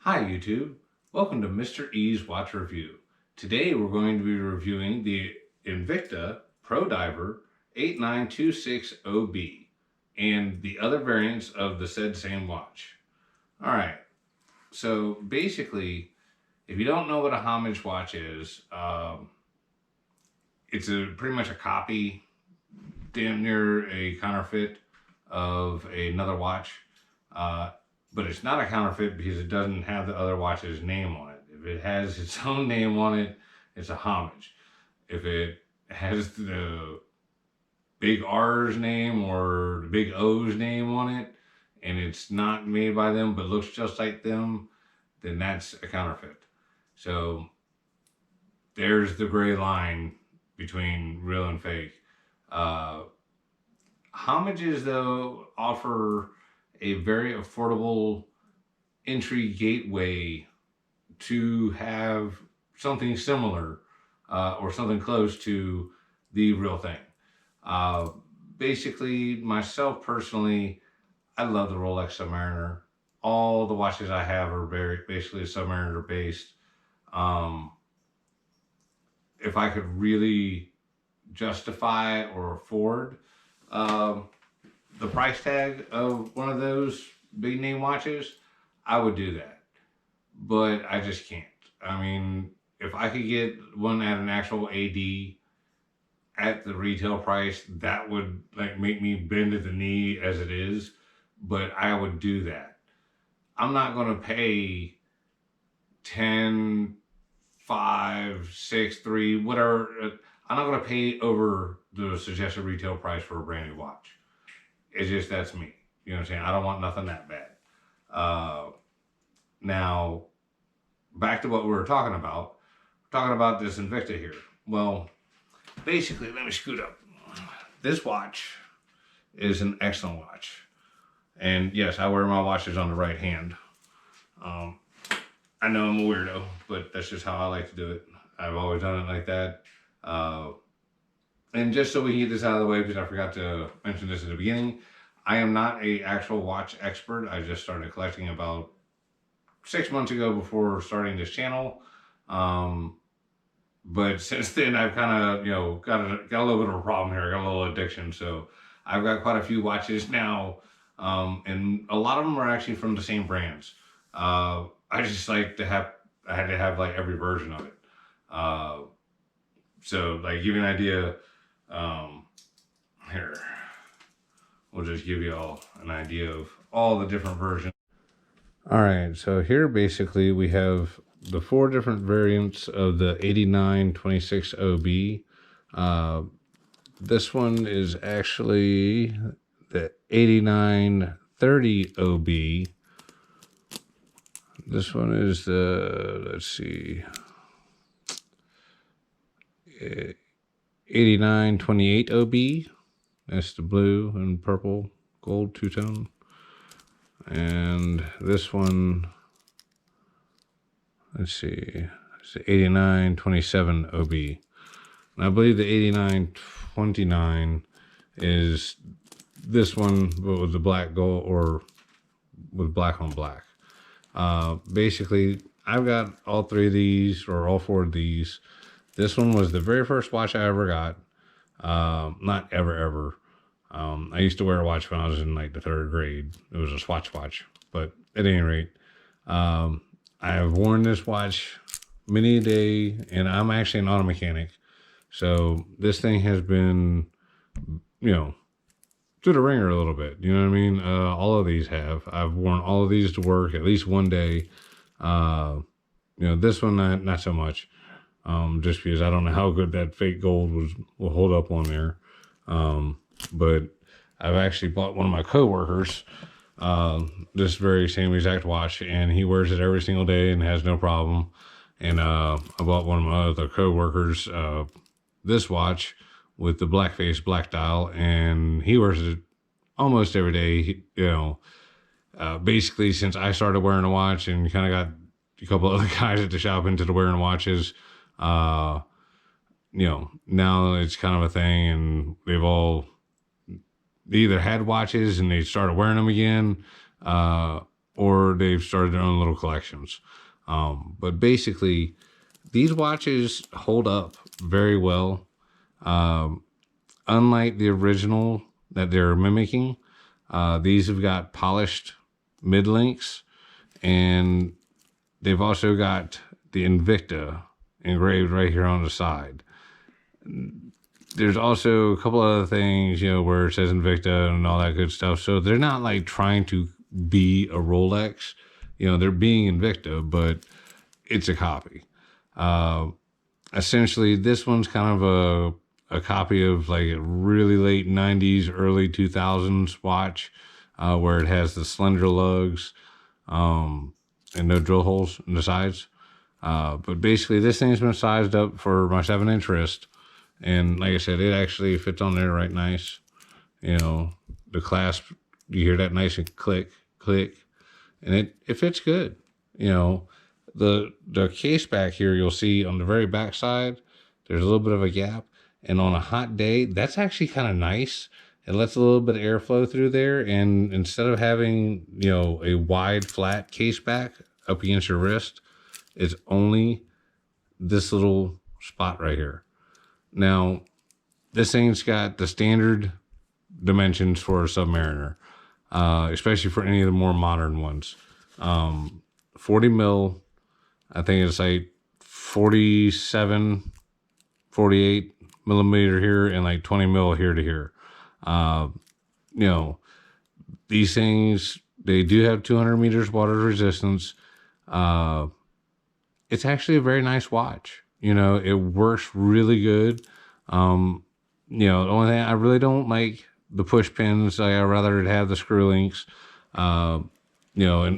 Hi YouTube, welcome to Mr. E's Watch Review. Today we're going to be reviewing the Invicta Pro Diver 8926OB and the other variants of the said same watch. Alright, so basically, if you don't know what a homage watch is, it's pretty much a copy, damn near a counterfeit of another watch. But it's not a counterfeit because it doesn't have the other watch's name on it. If it has its own name on it, it's a homage. If it has the big R's name or the big O's name on it, and it's not made by them but looks just like them, then that's a counterfeit. So there's the gray line between real and fake. Homages, though, offer a very affordable entry gateway to have something similar or something close to the real thing. Basically, myself personally, I love the Rolex Submariner. All the watches I have are basically Submariner based. If I could really justify or afford the price tag of one of those big name watches, I would do that. But I just can't. I mean, if I could get one at an actual AD at the retail price, that would like make me bend at the knee as it is, but I would do that. I'm not going to pay 10, 5, 6, 3, whatever. I'm not going to pay over the suggested retail price for a brand new watch. It's just, that's me. You know what I'm saying? I don't want nothing that bad. Now, back to what we were talking about. We're talking about this Invicta here. Well, basically, let me scoot up. This watch is an excellent watch. And yes, I wear my watches on the right hand. I know I'm a weirdo, but that's just how I like to do it. I've always done it like that. And just so we can get this out of the way, because I forgot to mention this at the beginning, I am not an actual watch expert. I just started collecting about 6 months ago before starting this channel. But since then, I've kind of, got a little bit of a problem here. I got a little addiction. So I've got quite a few watches now. And a lot of them are actually from the same brands. I just like to have, I had to have like every version of it. So like give you an idea, here, we'll just give you all an idea of all the different versions. All right, so here basically we have the 4 different variants of the 8926OB. This one is actually the 8930OB. This one is the, let's see, 8928OB. That's the blue and purple gold two-tone. And this one, let's see, it's the 8927OB. And I believe the 8929 is this one, but with the black gold or with black on black. Basically, I've got all 3 of these, or all 4 of these. This one was the very first watch I ever got. Not ever. I used to wear a watch when I was in like the 3rd grade. It was a Swatch watch, but at any rate, I have worn this watch many a day, and I'm actually an auto mechanic. So this thing has been, through the ringer a little bit. You know what I mean? All of these have. I've worn all of these to work at least one day. This one, not so much. Just because I don't know how good that fake gold will hold up on there. But I've actually bought one of my coworkers this very same exact watch, and he wears it every single day and has no problem. And I bought one of my other coworkers this watch with the black face, black dial, and he wears it almost every day. Basically since I started wearing a watch and kind of got a couple other guys at the shop into the wearing watches, now it's kind of a thing, and they either had watches and they started wearing them again, or they've started their own little collections. But basically, these watches hold up very well. Unlike the original that they're mimicking, these have got polished mid links, and they've also got the Invicta engraved right here on the side. There's also a couple other things, where it says Invicta and all that good stuff. So they're not like trying to be a Rolex. They're being Invicta, but it's a copy. Essentially, this one's kind of a copy of like a really late 90s, early 2000s watch, where it has the slender lugs and no drill holes in the sides. But basically, this thing's been sized up for my 7-inch wrist. And like I said, it actually fits on there right nice. The clasp, you hear that nice and click, and it fits good. The case back here, you'll see on the very back side, there's a little bit of a gap. And on a hot day, that's actually kind of nice. It lets a little bit of airflow through there. And instead of having, a wide, flat case back up against your wrist, it's only this little spot right here. Now, this thing's got the standard dimensions for a submariner, especially for any of the more modern ones. 40 mil, I think it's like 47, 48 millimeter here, and like 20 mil here to here. These things, they do have 200 meters water resistance. It's actually a very nice watch. It works really good. The only thing I really don't like the push pins. I'd rather it have the screw links. In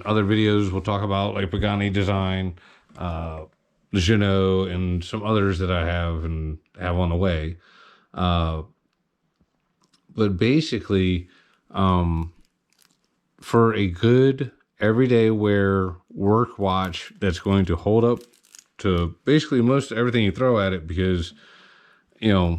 other videos, we'll talk about like Pagani design, the Jeannot, and some others that I have and have on the way. But basically, for a good everyday wear work watch that's going to hold up to basically most everything you throw at it, because, like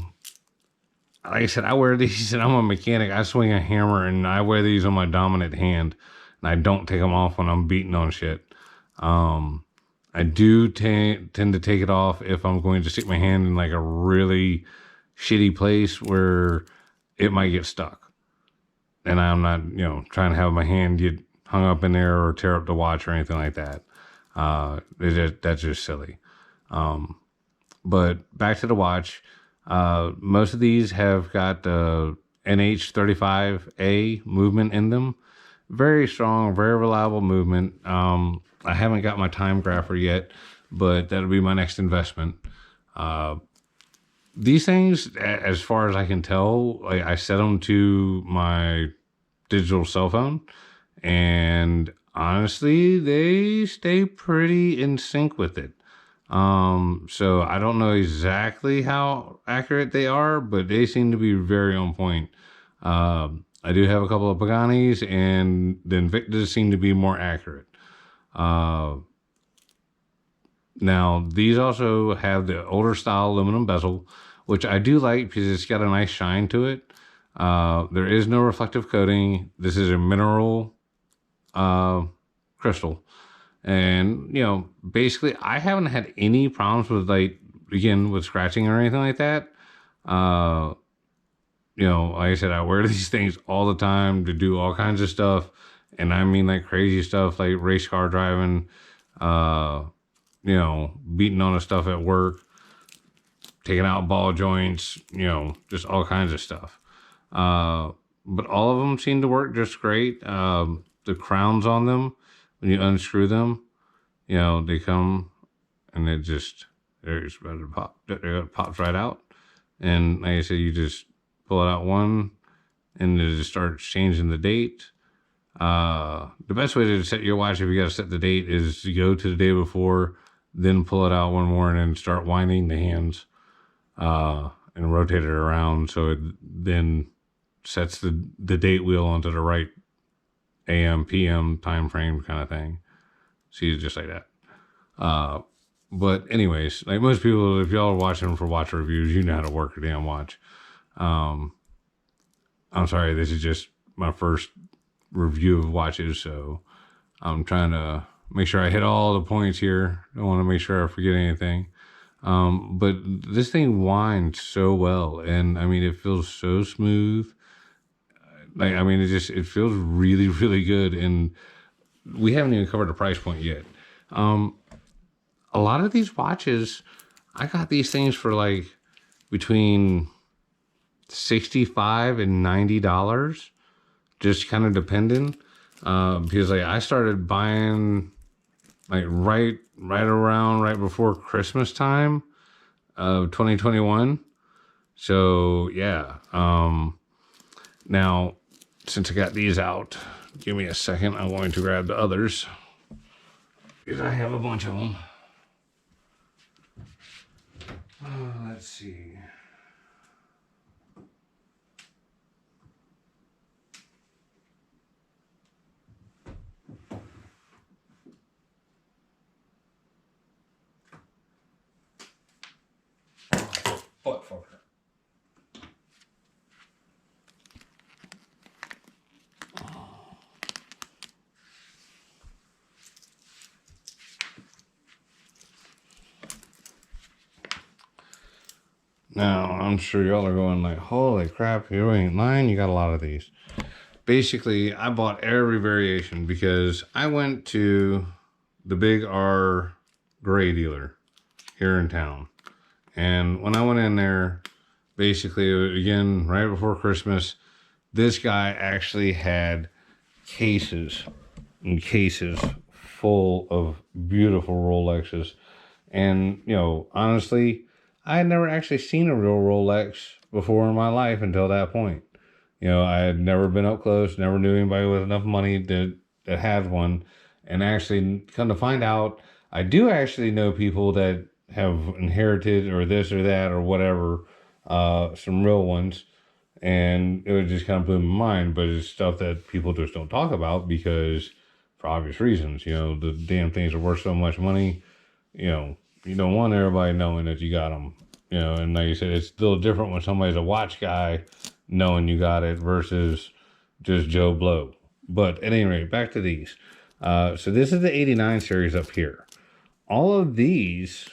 I said, I wear these and I'm a mechanic. I swing a hammer and I wear these on my dominant hand, and I don't take them off when I'm beating on shit. I do tend to take it off if I'm going to stick my hand in like a really shitty place where it might get stuck. And I'm not, trying to have my hand get hung up in there or tear up the watch or anything like that. That's just silly. But back to the watch. Most of these have got the NH35A movement in them. Very strong, very reliable movement. I haven't got my time grapher yet, but that'll be my next investment. These things, as far as I can tell, I set them to my digital cell phone, and honestly, they stay pretty in sync with it. So I don't know exactly how accurate they are, but they seem to be very on point. I do have a couple of Paganis, and the Invictas seem to be more accurate. Now, these also have the older style aluminum bezel, which I do like because it's got a nice shine to it. There is no reflective coating. This is a mineral crystal. And, basically, I haven't had any problems with, with scratching or anything like that. Like I said, I wear these things all the time to do all kinds of stuff. And I mean, like crazy stuff, like race car driving, beating on the stuff at work, taking out ball joints, just all kinds of stuff. But all of them seem to work just great. The crowns on them, when you unscrew them, they come and it just, there's about to pop, it pops right out. And like I said, you just pull it out one and it just starts changing the date. The best way to set your watch, if you got to set the date, is to go to the day before, then pull it out one morning and start winding the hands, and rotate it around so it then sets the date wheel onto the right AM, PM time frame kind of thing. See, just like that. But anyways, like most people, if y'all are watching for watch reviews, you know how to work a damn watch. I'm sorry, this is just my first review of watches, so I'm trying to make sure I hit all the points here. I want to make sure I forget anything. But this thing winds so well, and I mean, it feels so smooth. Like, I mean, it feels really, really good. And we haven't even covered the price point yet. A lot of these watches, I got these things for like between 65 and $90, just kind of depending. Because like I started buying like right before Christmas time of 2021. So yeah. Now since I got these out, give me a second. I'm going to grab the others because I have a bunch of them. Let's see. Butt fucker. Now, I'm sure y'all are going like, holy crap, you ain't lying, you got a lot of these. Basically, I bought every variation because I went to the Big R gray dealer here in town. And when I went in there, basically, again, right before Christmas, this guy actually had cases and cases full of beautiful Rolexes. And, you know, honestly, I had never actually seen a real Rolex before in my life until that point. You know, I had never been up close, never knew anybody with enough money that had one. And actually, come to find out, I do actually know people that have inherited or this or that or whatever, some real ones. And it would just kind of blew my mind, but it's stuff that people just don't talk about because for obvious reasons, you know, the damn things are worth so much money, you know, you don't want everybody knowing that you got them, you know, and like you said, it's still different when somebody's a watch guy knowing you got it versus just Joe Blow. But at any rate, back to these. So this is the 89 series up here. All of these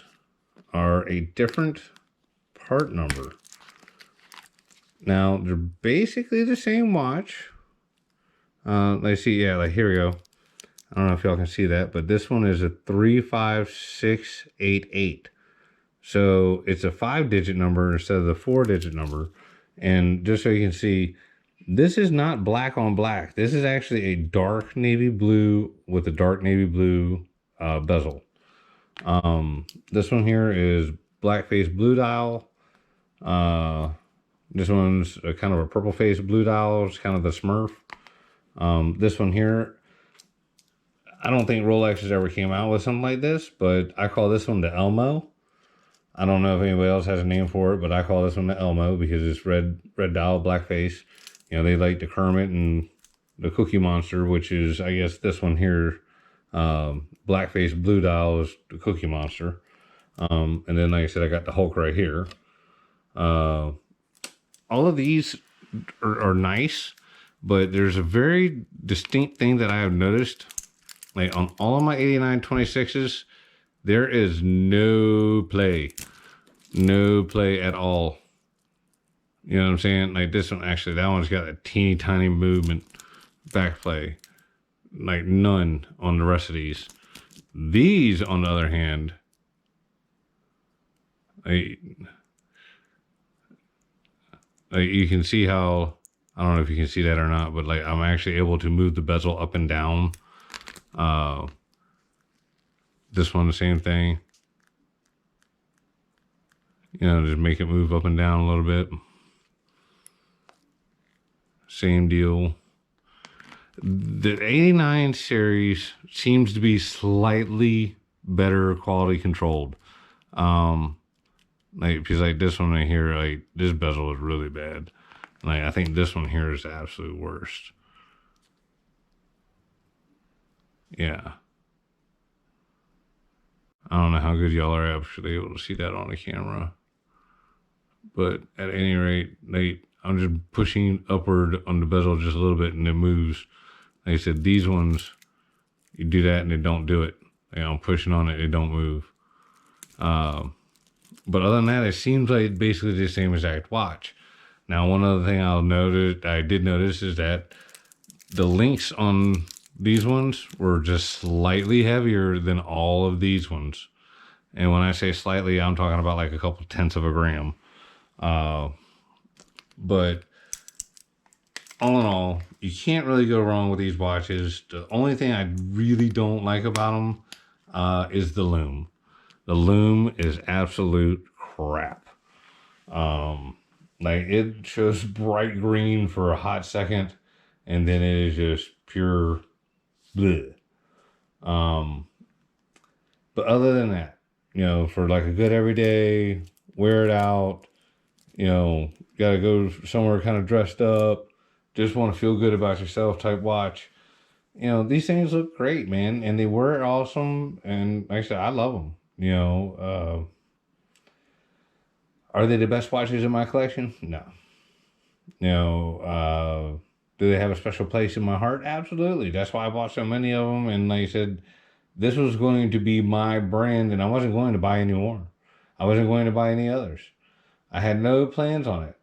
are a different part number. Now, they're basically the same watch. Let's see, yeah, like here we go. I don't know if y'all can see that, but this one is a 35688. So it's a 5-digit number instead of the 4-digit number. And just so you can see, this is not black on black. This is actually a dark navy blue with a dark navy blue bezel. This one here is black face blue dial. This one's a kind of a purple face blue dial. It's kind of the Smurf. This one here, I don't think Rolex has ever came out with something like this, but I call this one the Elmo. I don't know if anybody else has a name for it, but I call this one the Elmo because it's red dial, black face. You know, they like the Kermit and the Cookie Monster, which is, I guess, this one here, black face blue dial is the Cookie Monster. And then, like I said, I got the Hulk right here. All of these are nice, but there's a very distinct thing that I have noticed. Like on all of my 89 26s, there is no play at all. You know what I'm saying? Like this one, actually, that one's got a teeny tiny movement back play. Like none on the rest of these. These, on the other hand, like you can see how, I don't know if you can see that or not, but like I'm actually able to move the bezel up and down. This one, the same thing. You know, just make it move up and down a little bit. Same deal. The 89 series seems to be slightly better quality controlled. Like, because like this one right here, like this bezel is really bad. Like I think this one here is the absolute worst. Yeah. I don't know how good y'all are actually able to see that on the camera. But at any rate, I'm just pushing upward on the bezel just a little bit and it moves. Like I said, these ones You do that and it don't do it. I'm pushing on it, it don't move. But other than that, it seems like basically the same exact watch. Now, one other thing I did notice is that the links on these ones were just slightly heavier than all of these ones. And when I say slightly, I'm talking about like a couple tenths of a gram. But all in all, you can't really go wrong with these watches. The only thing I really don't like about them is the lume. The lume is absolute crap. Like it shows bright green for a hot second, and then it is just pure bleh. But other than that, for like a good everyday, wear it out, gotta go somewhere kind of dressed up, just want to feel good about yourself type watch. These things look great, man, and they were awesome. And like I said, I love them. Are they the best watches in my collection? No. Do they have a special place in my heart? Absolutely. That's why I bought so many of them. And like I said, this was going to be my brand, and I wasn't going to buy any more. I wasn't going to buy any others. I had no plans on it.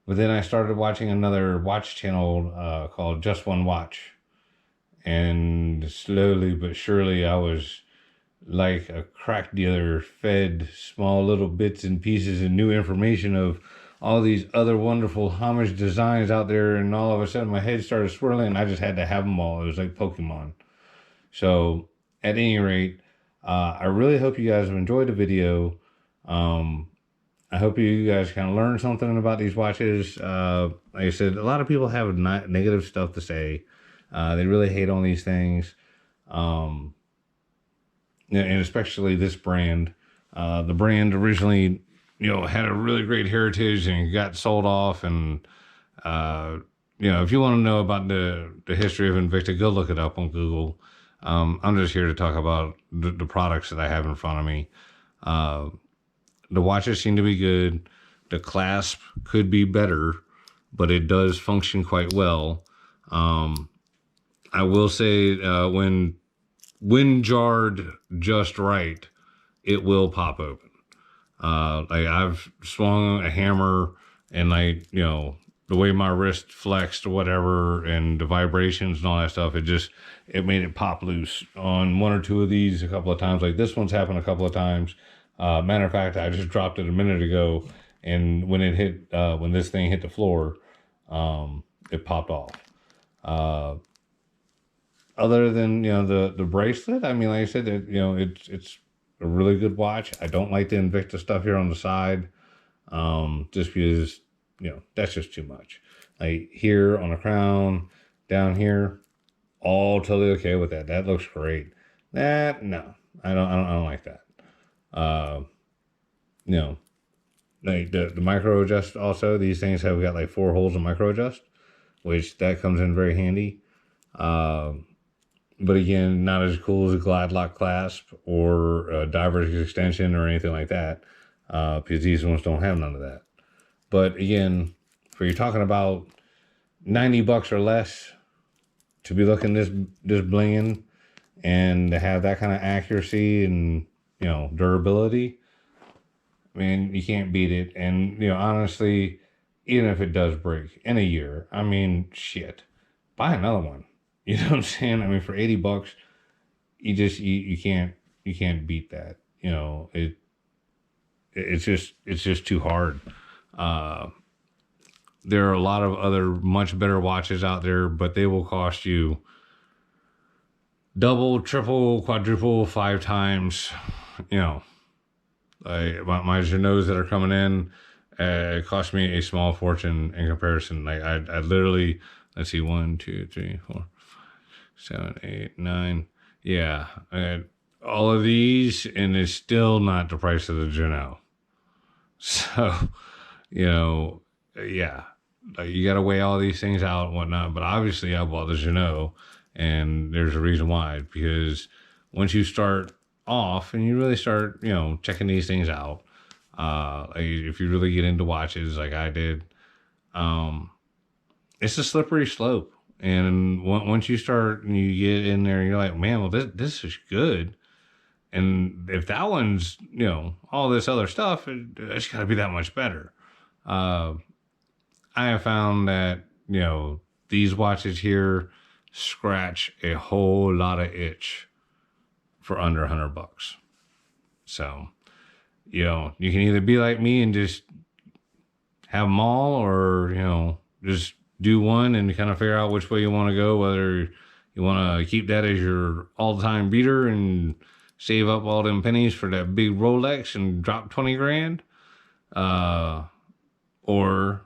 But then I started watching another watch channel called Just One Watch. And slowly but surely I was like a crack dealer, fed small little bits and pieces and new information of all these other wonderful homage designs out there. And all of a sudden my head started swirling and I just had to have them all. It was like Pokemon. So at any rate, I really hope you guys have enjoyed the video. I hope you guys kind of learned something about these watches. Like I said, a lot of people have negative stuff to say. They really hate on these things. And especially this brand. The brand originally, had a really great heritage and got sold off. And, if you want to know about the history of Invicta, go look it up on Google. I'm just here to talk about the products that I have in front of me. The watches seem to be good. The clasp could be better, but it does function quite well. I will say when jarred just right, it will pop open. Like I've swung a hammer and the way my wrist flexed or whatever and the vibrations and all that stuff, it made it pop loose on one or two of these a couple of times. Like this one's happened a couple of times. Matter of fact, I just dropped it a minute ago, and when this thing hit the floor, it popped off. Other than the bracelet, I mean, like I said, it's a really good watch. I don't like the Invicta stuff here on the side, just because that's just too much. Like here on the crown, down here, all totally okay with that. That looks great. That no, I don't like that. Like the micro adjust also, these things have got like 4 holes in micro adjust, which that comes in very handy. But again, not as cool as a glide lock clasp or a diver's extension or anything like that, because these ones don't have none of that. But again, for you're talking about $90 or less to be looking this blinging and to have that kind of accuracy and durability, I mean, you can't beat it. And honestly, even if it does break in a year, I mean, shit, buy another one. You know what I'm saying? I mean, for $80, you can't beat that. It's just too hard. There are a lot of other much better watches out there, but they will cost you double, triple, quadruple, 5 times. My Genots that are coming in, it cost me a small fortune in comparison. Like I literally, let's see, 1, 2, 3, 4, 7, 8, 9. Yeah, all of these, and it's still not the price of the Geno. So, yeah, like you got to weigh all these things out and whatnot. But obviously, I bought the Geno, and there's a reason why. Because once you start off and you really start, checking these things out, like if you really get into watches like I did, it's a slippery slope. And once you start and you get in there, you're like, man, well, this is good. And if that one's, all this other stuff, it's got to be that much better. I have found that, these watches here scratch a whole lot of itch for under $100. So, you can either be like me and just have them all, or, just do one and kind of figure out which way you want to go, whether you want to keep that as your all-time beater and save up all them pennies for that big Rolex and drop 20 grand, or,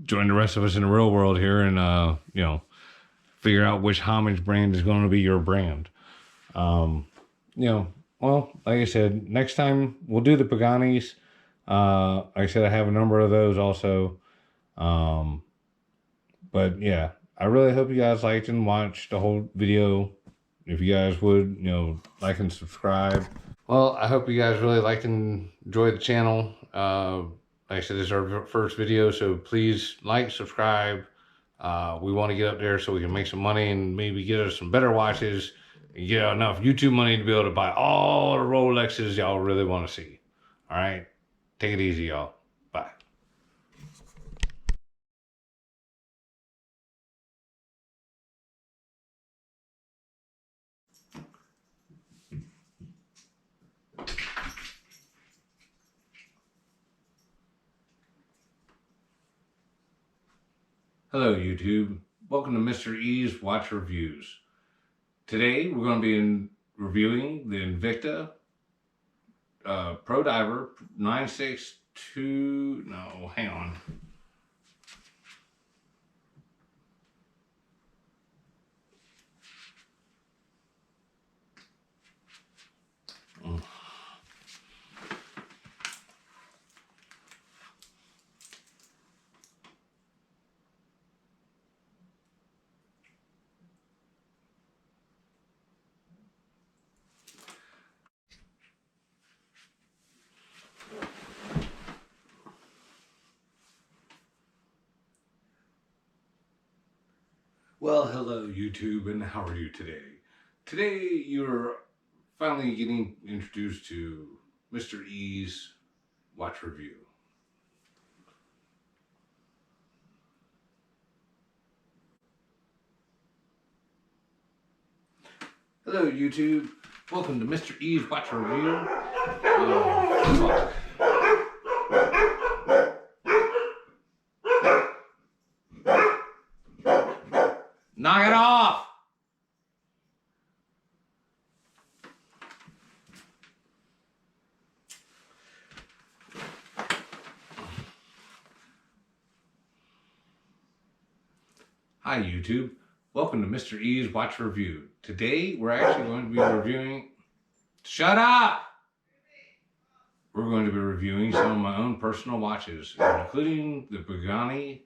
join the rest of us in the real world here and, figure out which homage brand is going to be your brand. Well, like I said, next time we'll do the Paganis. Like I said, I have a number of those also. But yeah, I really hope you guys liked and watched the whole video. If you guys would, like and subscribe. Well, I hope you guys really liked and enjoyed the channel. Like I said, this is our first video, so please like, subscribe. We want to get up there so we can make some money and maybe get us some better watches and get enough YouTube money to be able to buy all the Rolexes y'all really want to see. All right, take it easy, y'all. Bye. Hello, YouTube. Welcome to Mr. E's Watch Reviews. Today, we're going to be reviewing the Invicta Pro Diver 962. No, hang on. Well, hello YouTube, and how are you today? Today you're finally getting introduced to Mr. E's Watch Review. Hello YouTube, welcome to Mr. E's Watch Review. Knock it off! Hi YouTube, welcome to Mr. E's Watch Review. Today we're actually going to be reviewing... Shut up! We're going to be reviewing some of my own personal watches, including the Pagani